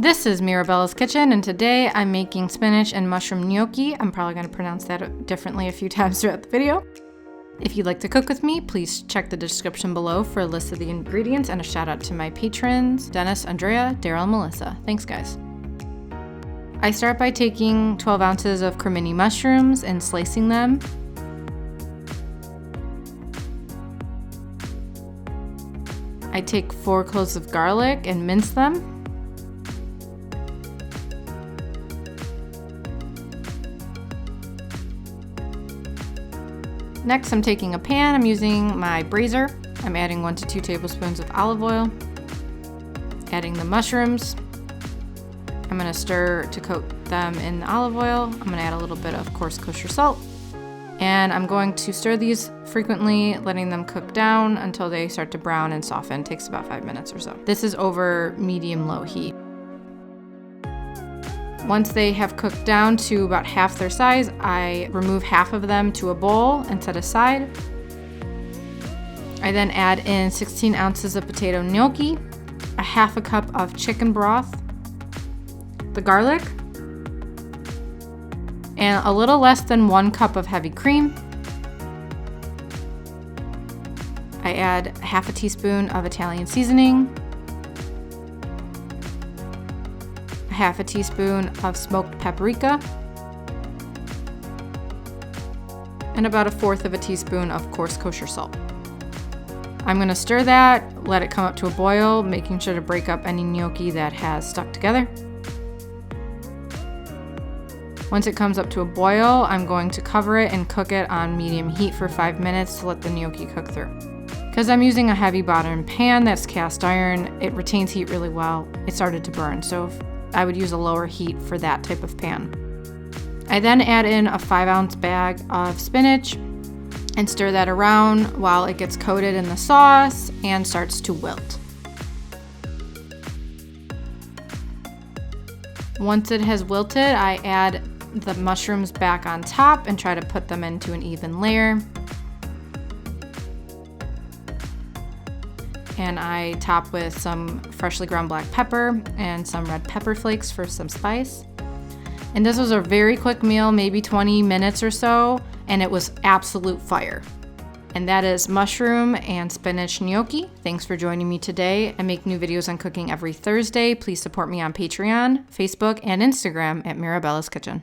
This is Mirabella's Kitchen, and today I'm making spinach and mushroom gnocchi. I'm probably going to pronounce that differently a few times throughout the video. If you'd like to cook with me, please check the description below for a list of the ingredients and a shout out to my patrons, Dennis, Andrea, Daryl, and Melissa. Thanks, guys. I start by taking 12 ounces of cremini mushrooms and slicing them. I take 4 cloves of garlic and mince them. Next, I'm taking a pan. I'm using my brazier. I'm adding 1 to 2 tablespoons of olive oil. Adding the mushrooms. I'm going to stir to coat them in the olive oil. I'm going to add a little bit of coarse kosher salt. And I'm going to stir these frequently, letting them cook down until they start to brown and soften. It takes about 5 minutes or so. This is over medium-low heat. Once they have cooked down to about half their size, I remove half of them to a bowl and set aside. I then add in 16 ounces of potato gnocchi, a half a cup of chicken broth, the garlic, and a little less than 1 cup of heavy cream. I add half a teaspoon of Italian seasoning, half a teaspoon of smoked paprika, and about 1/4 of a teaspoon of coarse kosher salt. I'm going to stir that, let it come up to a boil, making sure to break up any gnocchi that has stuck together. Once it comes up to a boil, I'm going to cover it and cook it on medium heat for 5 minutes to let the gnocchi cook through. Because I'm using a heavy bottom pan that's cast iron, it retains heat really well. It started to burn, so I would use a lower heat for that type of pan. I then add in a 5-ounce bag of spinach and stir that around while it gets coated in the sauce and starts to wilt. Once it has wilted, I add the mushrooms back on top and try to put them into an even layer. And I top with some freshly ground black pepper and some red pepper flakes for some spice. And this was a very quick meal, maybe 20 minutes or so, and it was absolute fire. And that is mushroom and spinach gnocchi. Thanks for joining me today. I make new videos on cooking every Thursday. Please support me on Patreon, Facebook, and Instagram at Mirabella's Kitchen.